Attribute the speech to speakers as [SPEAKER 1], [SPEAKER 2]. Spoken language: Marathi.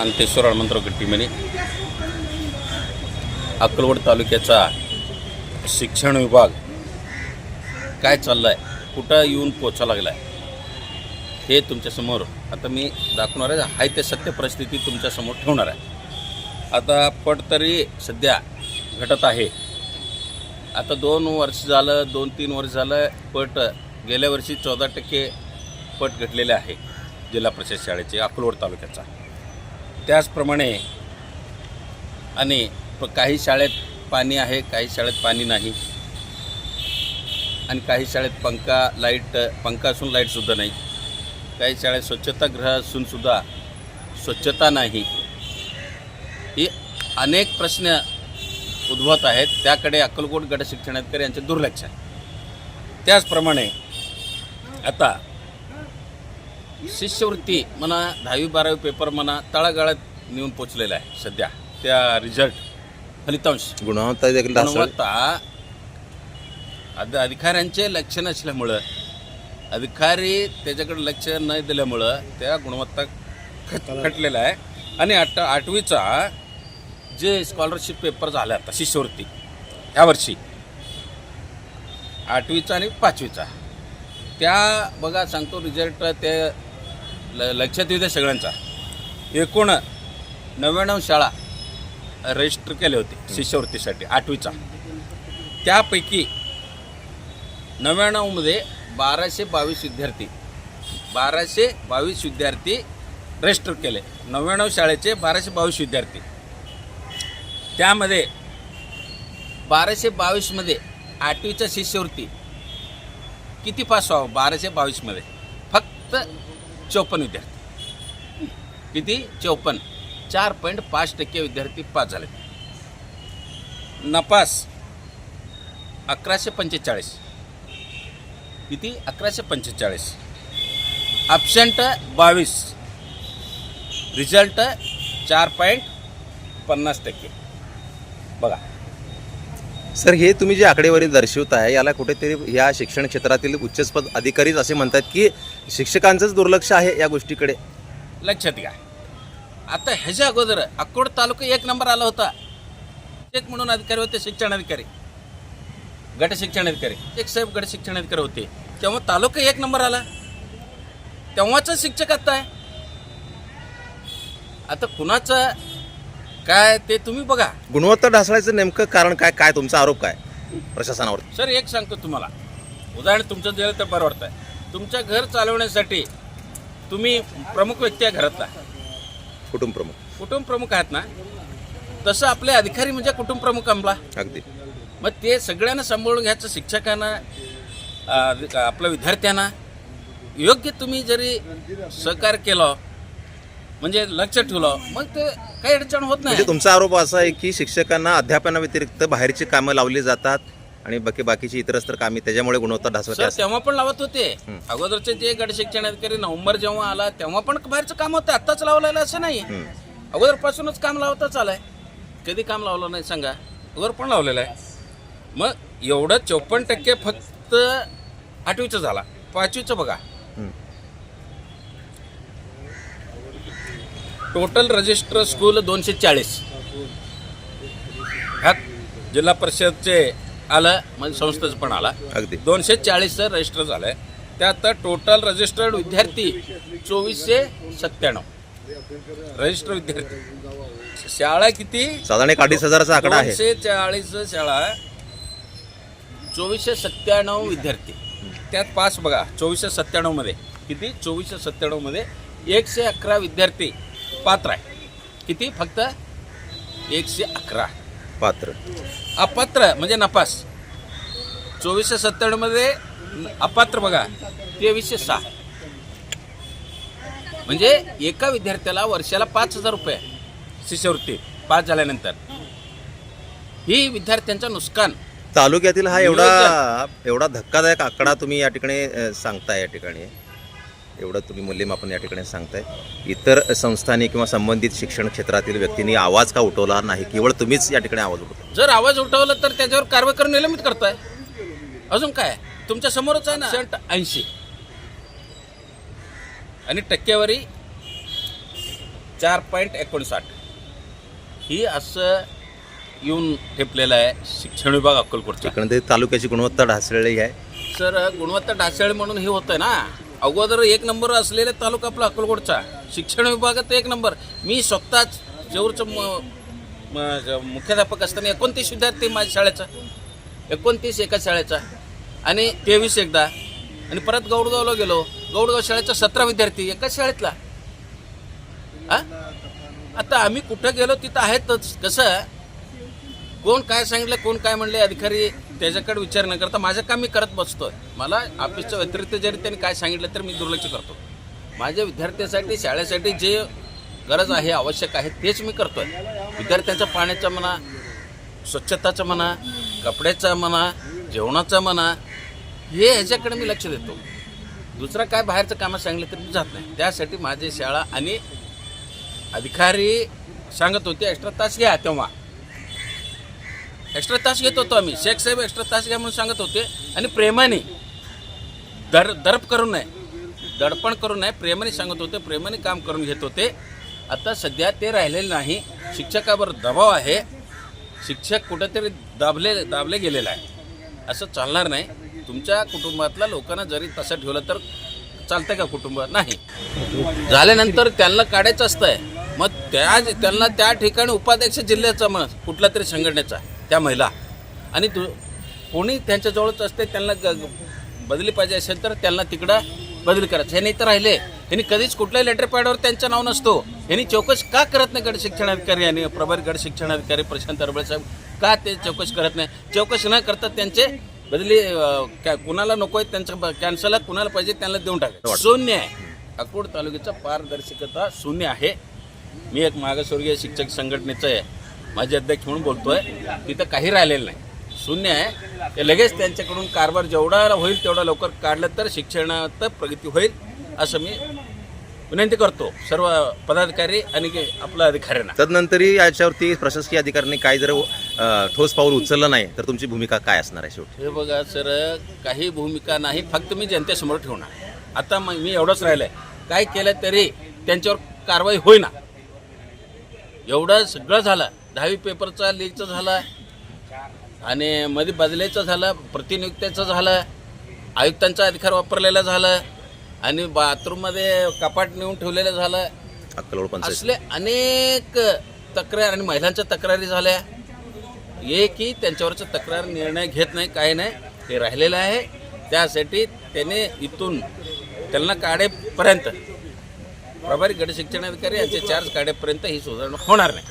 [SPEAKER 1] अंतेश्वर हनुमंतराव गट्टीमने अक्कलकोट तालुक्याचा शिक्षण विभाग काय चाललाय, कुठं येऊन पोचा लागलाय हे तुमच्यासमोर आता मी दाखवणार आहे. हाय ते सत्य परिस्थिती तुमच्यासमोर ठेवणार आहे. आता पट तरी सध्या घटत आहे. आता 2 वर्ष झालं, 2-3 वर्ष झालं पट गेल्या वर्षी 14% पट घटलेले आहे जिल्हा परिषद शाळेचे अक्कलकोट तालुक्याचा. त्याचप्रमाणे आणि काही शाळेत पाणी आहे, काही शाळेत पाणी नाही, आणि काही शाळेत पंखा असून लाईटसुद्धा नाही, काही शाळेत स्वच्छतागृह असूनसुद्धा स्वच्छता नाही. ही अनेक प्रश्न उद्भवत आहेत. त्याकडे अक्कलकोट गट शिक्षणाधिकारी यांचे दुर्लक्ष आहे. त्याचप्रमाणे आता शिष्यवृत्ती म्हणा, 10वी-12वी पेपर म्हणा, तळागाळात नेऊन पोचलेला आहे. सध्या त्या रिझल्ट फलितांश गुणवत्ता अधिकाऱ्यांचे लक्ष नसल्यामुळं, अधिकारी त्याच्याकडे लक्ष न दिल्यामुळं त्या गुणवत्ता खटलेला आहे. आणि 8वीचा जे स्कॉलरशिप पेपर झाला आता शिष्यवृत्ती यावर्षी 8वीचा आणि 5वीचा त्या बघा सांगतो रिझल्ट ते लक्षात येऊ द्या सगळ्यांचा. एकूण 99 शाळा रजिस्टर केले होते शिष्यवृत्तीसाठी 8वीचा. त्यापैकी 99मध्ये 1222 विद्यार्थी रजिस्टर केले. 99 शाळेचे 1222 विद्यार्थी. त्यामध्ये 1222मध्ये 8वीच्या शिष्यवृत्ती किती पास व्हावं? 1222मध्ये फक्त 54 विद्यार्थी. किती? 54. 4.5% विद्यार्थी पास झाले. नपास 1145. किती? 1145. ॲब्सेंट 22. रिझल्ट 4.50%. बघा
[SPEAKER 2] सर, हे तुम्ही जे आकडेवारी दर्शवताय याला कुठेतरी या शिक्षण क्षेत्रातील उच्चपद अधिकारीच असे म्हणतात की शिक्षकांचंच दुर्लक्ष आहे या गोष्टीकडे.
[SPEAKER 1] लक्षात घ्या. आता ह्याच्या अगोदर अक्कोट तालुका 1 नंबर आला होता. एक म्हणून अधिकारी होते शिक्षणाधिकारी, गट शिक्षणाधिकारी, एक साहेब गट शिक्षणाधिकारी होते. तेव्हा तालुका 1 नंबर आला. तेव्हाचा शिक्षक आता आहे. आता कुणाचं काय ते तुम्ही बघा.
[SPEAKER 2] गुणवत्ता ढासळायचं नेमकं कारण काय? काय तुमचा आरोप काय प्रशासनावर?
[SPEAKER 1] सर एक सांगतो तुम्हाला, उदाहरण तुमचं दिलं तर बरं वाटतं. तुमचं घर चालवण्यासाठी तुम्ही प्रमुख व्यक्ती आहे घरातला, कुटुंब प्रमुख आहात ना, तसं आपले अधिकारी म्हणजे कुटुंब प्रमुख आम्हाला.
[SPEAKER 2] अगदी.
[SPEAKER 1] मग ते सगळ्यांना सांभाळून घ्यायचं. शिक्षकांना, आपल्या विद्यार्थ्यांना योग्य तुम्ही जरी सहकार्य केलं, म्हणजे लक्ष ठेवलं, मग ते काही अडचण होत नाही.
[SPEAKER 2] म्हणजे तुमचा आरोप असा आहे की शिक्षकांना अध्यापनाव्यतिरिक्त बाहेरची कामं लावली जातात आणि बाकीची इतरस्तर कामे, त्याच्यामुळे गुणवत्ता ढासळते.
[SPEAKER 1] तेव्हा पण लावत होते. अगोदरचे जे गट शिक्षणाधिकारी नोव्हेंबर जेव्हा आला तेव्हा पण बाहेरचं काम होतं. आत्ताच लावलेलं असं नाही. अगोदरपासूनच काम लावताच आलाय. कधी काम लावलं नाही सांगा? अगोदर पण लावलेलं आहे. मग एवढं 54% फक्त 8वीचं झाला. 5वीचं बघा, टोटल रजिस्टर स्कूल 240. ह्यात जिल्हा परिषदचे आलं, म्हणजे संस्थेचं पण आला.
[SPEAKER 2] अगदी
[SPEAKER 1] 240 रजिस्टर झालं आहे. त्यात टोटल रजिस्टर्ड विद्यार्थी 2497 रजिस्टर विद्यार्थी. शाळा किती?
[SPEAKER 2] साधारण 2,500चा आकडा आहे.
[SPEAKER 1] 240 शाळा, 2497 विद्यार्थी. त्यात पास बघा 2497मध्ये किती? 2497मध्ये 111 विद्यार्थी पात्र आहे. किती? फक्त 111
[SPEAKER 2] पात्र.
[SPEAKER 1] अपात्र म्हणजे नपास. 2497मध्ये अपात्र बघा 2306. म्हणजे एका विद्यार्थ्याला वर्षाला 5,000 रुपये शिष्यवृत्ती पास झाल्यानंतर. ही विद्यार्थ्यांचं नुकसान.
[SPEAKER 2] तालुक्यातील हा एवढा धक्कादायक आकडा तुम्ही या ठिकाणी सांगताय. या ठिकाणी एवढं तुम्ही मूल्यमापन या ठिकाणी सांगताय. इतर संस्थांनी किंवा संबंधित शिक्षण क्षेत्रातील व्यक्तींनी आवाज का उठवला नाही? केवळ तुम्हीच या ठिकाणी आवाज उठवता.
[SPEAKER 1] जर आवाज उठवला तर त्याच्यावर कारवाई करून निलंबित करताय. अजून काय? तुमच्या समोरच आहे ना. 80 आणि टक्केवारी 4.59 ही असं येऊन ठेपलेलं आहे शिक्षण विभाग अक्कलकोटचा.
[SPEAKER 2] इकडे तालुक्याची गुणवत्ता ढासळलेली आहे.
[SPEAKER 1] सर गुणवत्ता ढासळी म्हणून हे होतं ना, अगोदर 1 नंबर असलेले तालुका आपला अक्कलकोटचा, शिक्षण विभागात 1 नंबर. मी स्वतःच जेऊरचं मुख्याध्यापक असताना 29 विद्यार्थी माझ्या शाळेचा, 29 एका शाळेचा, आणि 23 एकदा, आणि परत गौडगावला गेलो, गौडगाव शाळेचा 17 विद्यार्थी एकाच शाळेतला. आता आम्ही कुठं गेलो तिथं आहेतच. कसं कोण काय सांगितलं, कोण काय म्हणले, अधिकारी त्याच्याकडे विचार न करता माझं काम मी करत बसतोय. मला ऑफिसच्या व्यतिरिक्त जरी त्यांनी काय सांगितलं तर मी दुर्लक्ष करतो. माझ्या विद्यार्थ्यांसाठी, शाळेसाठी जे गरज आहे, आवश्यक आहे, तेच मी करतोय. विद्यार्थ्यांच्या पाण्याचा म्हणा, स्वच्छताचं म्हणा, कपड्याचा म्हणा, जेवणाचा म्हणा, हे ह्याच्याकडे मी लक्ष देतो. दुसरं काय बाहेरचं कामं सांगितलं तर मी जात नाही. त्यासाठी माझी शाळा, आणि अधिकारी सांगत होते एक्स्ट्रा तास घ्या, तेव्हा एक्स्ट्रा तास घेत होतो आम्ही. शेख साहेब एक्स्ट्रा तास घ्या म्हणून सांगत होते, आणि प्रेमाने दर्प करून नाही, दडपण करून नाही, प्रेमाने सांगत होते, प्रेमाने काम करून घेत होते. आता सध्या ते राहिलेले नाही. शिक्षकावर दबाव आहे, शिक्षक कुठेतरी दाबले गेलेला आहे. असं चालणार नाही. तुमच्या कुटुंबातल्या लोकांना जरी तसं ठेवलं तर चालतंय का कुटुंब? नाही. झाल्यानंतर त्यांना काढायचं असतंय, मग त्यांना त्या ठिकाणी उपाध्यक्ष जिल्ह्याचा मग कुठला तरी संघटनेचा त्या महिला, आणि कोणी त्यांच्याजवळच असते, त्यांना बदली पाहिजे असेल तर त्यांना तिकडं बदली करायचं. हे नाही तर राहिले, ह्यांनी कधीच कुठल्याही लेटर पॅडवर त्यांचं नाव नसतो. ह्यांनी चौकशी का करत नाही? गड शिक्षणाधिकारी आणि प्रभारी गड शिक्षणाधिकारी प्रशांत अरबळे साहेब का ते चौकशी करत नाही? चौकशी न करता त्यांचे बदली कुणाला नको आहे त्यांचं कॅन्सल, कुणाला पाहिजे त्यांना देऊन टाकायचं. शून्य आहे. अक्कोट तालुक्याचा पारदर्शकता शून्य आहे. मी एक मागासवर्गीय शिक्षक संघटनेचं आहे, माझे अध्यक्ष म्हणून बोलतोय. तिथं काही राहिलेलं नाही, शून्य आहे. ते लगेच त्यांच्याकडून कारभार जेवढा होईल तेवढा लवकर काढलं तर शिक्षणात प्रगती होईल, असं मी विनंती करतो सर्व पदाधिकारी आणि आपल्या अधिकाऱ्यांना.
[SPEAKER 2] तदनंतरही याच्यावरती प्रशासकीय अधिकाऱ्यांनी काय जर ठोस पाऊल उचललं नाही तर तुमची भूमिका काय असणार आहे शेवटी?
[SPEAKER 1] हे बघा सर, काही भूमिका नाही, फक्त मी जनतेसमोर ठेवणार. आता मग मी एवढंच राहिलं आहे, काय केलं तरी त्यांच्यावर कारवाई होईना. एवढं सगळं झालं. 10वी पेपरचा लीकचं झालं, आणि मध्ये बदलेचं झालं, प्रतिनियुक्त्याचं झालं, आयुक्तांचा अधिकार वापरलेला झालं, आणि बाथरूममध्ये कपाट नेऊन ठेवलेलं झालं.
[SPEAKER 2] अक्कलकोट पंचायत
[SPEAKER 1] असले अनेक तक्रार आणि महिलांच्या तक्रारी झाल्या. की त्यांच्यावरचं तक्रार निर्णय घेत नाही, काही नाही, हे राहिलेलं आहे. त्यासाठी त्याने इथून त्यांना काढेपर्यंत, प्रभारी गट शिक्षणाधिकारी यांचे चार्ज काढेपर्यंत ही सुधारणा होणार नाही.